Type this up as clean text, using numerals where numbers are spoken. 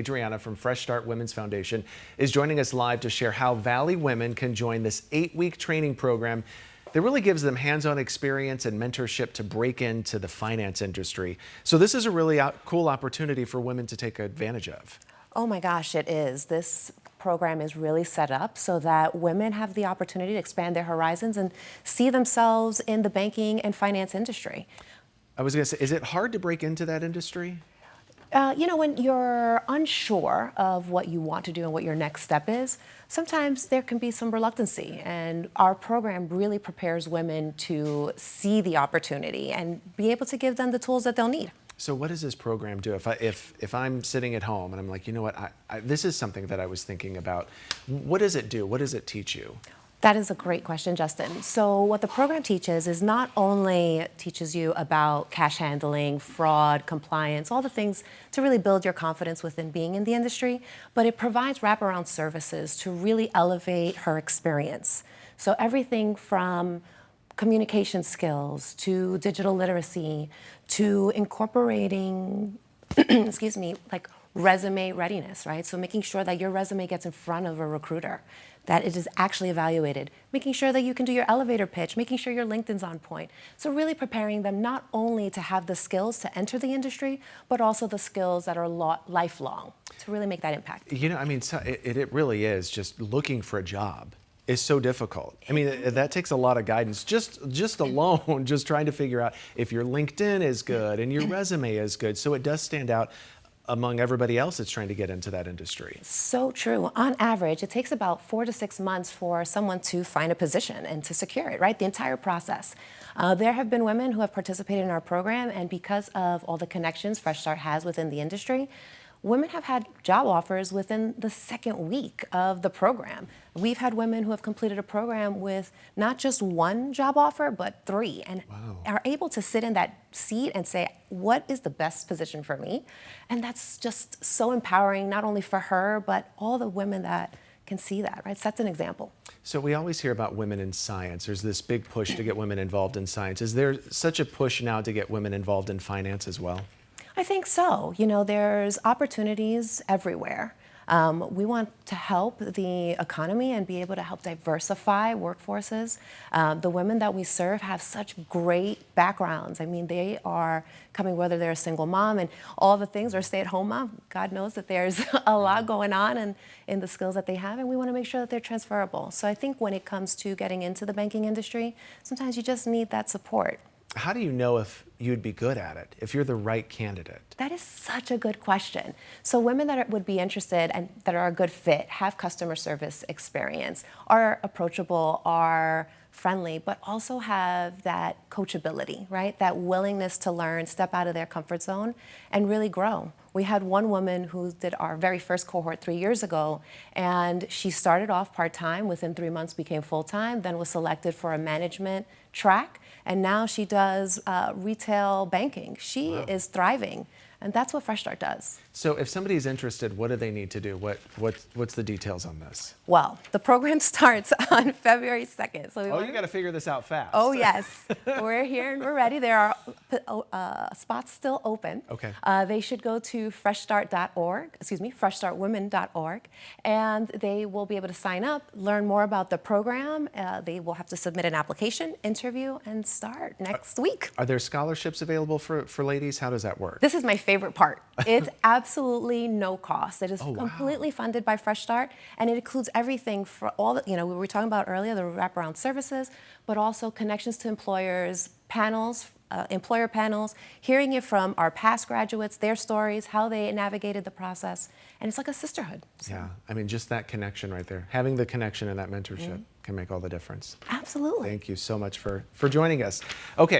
Adriana from Fresh Start Women's Foundation is joining us live to share how Valley women can join this 8-week training program that really gives them hands-on experience and mentorship to break into the finance industry. So this is a really cool opportunity for women to take advantage of. Oh my gosh, it is. This program is really set up so that women have the opportunity to expand their horizons and see themselves in the banking and finance industry. I was going to say, is it hard to break into that industry? When you're unsure of what you want to do and what your next step is, sometimes there can be some reluctancy. And our program really prepares women to see the opportunity and be able to give them the tools that they'll need. So what does this program do? If I'm sitting at home and I'm like, you know what, this is something that I was thinking about. What does it do? What does it teach you? That is a great question, Justin. So what the program teaches is not only teaches you about cash handling, fraud, compliance, all the things to really build your confidence within being in the industry, but it provides wraparound services to really elevate her experience. So everything from communication skills to digital literacy to incorporating, excuse me, like resume readiness, right? So making sure that your resume gets in front of a recruiter, that it is actually evaluated, making sure that you can do your elevator pitch, making sure your LinkedIn's on point. So really preparing them not only to have the skills to enter the industry, but also the skills that are lifelong to really make that impact. You know, I mean, it really is just looking for a job is so difficult. I mean, that takes a lot of guidance. Just alone, just trying to figure out if your LinkedIn is good and your resume is good. So it does stand out among everybody else that's trying to get into that industry. So true. On average, it takes about 4 to 6 months for someone to find a position and to secure it, right? The entire process. There have been women who have participated in our program, and because of all the connections Fresh Start has within the industry, women have had job offers within the second week of the program. We've had women who have completed a program with not just one job offer, but 3, and are able to sit in that seat and say, what is the best position for me? And that's just so empowering, not only for her, but all the women that can see that, right? Sets an example. So we always hear about women in science. There's this big push to get women involved in science. Is there such a push now to get women involved in finance as well? I think so. You know, there's opportunities everywhere. We want to help the economy and be able to help diversify workforces. The women that we serve have such great backgrounds. I mean, they are coming, whether they're a single mom and all the things, or a stay-at-home mom. God knows that there's a lot going on in the skills that they have, and we want to make sure that they're transferable. So I think when it comes to getting into the banking industry, sometimes you just need that support. How do you know if you'd be good at it, if you're the right candidate? That is such a good question. So women that would be interested and that are a good fit, have customer service experience, are approachable, are friendly, but also have that coachability, right? That willingness to learn, step out of their comfort zone, and really grow. We had one woman who did our very first cohort 3 years ago, and she started off part-time, within 3 months became full-time, then was selected for a management track, and now she does retail banking. She is thriving, and that's what Fresh Start does. So if somebody's interested, what do they need to do? What's the details on this? Well, the program starts on February 2nd. So you got to figure this out fast. Oh, yes. We're here and we're ready. There are spots still open. Okay. They should go to freshstartwomen.org, and they will be able to sign up, learn more about the program. They will have to submit an application, interview, and start next week. Are there scholarships available for ladies? How does that work? This is my favorite part. It's absolutely no cost. It is completely funded by Fresh Start, and it includes everything for all the, we were talking about earlier, the wraparound services, but also connections to employers, panels, employer panels, hearing it from our past graduates, their stories, how they navigated the process, and it's like a sisterhood. So. Yeah, I mean, just that connection right there. Having the connection and that mentorship can make all the difference. Absolutely. Thank you so much for joining us. Okay.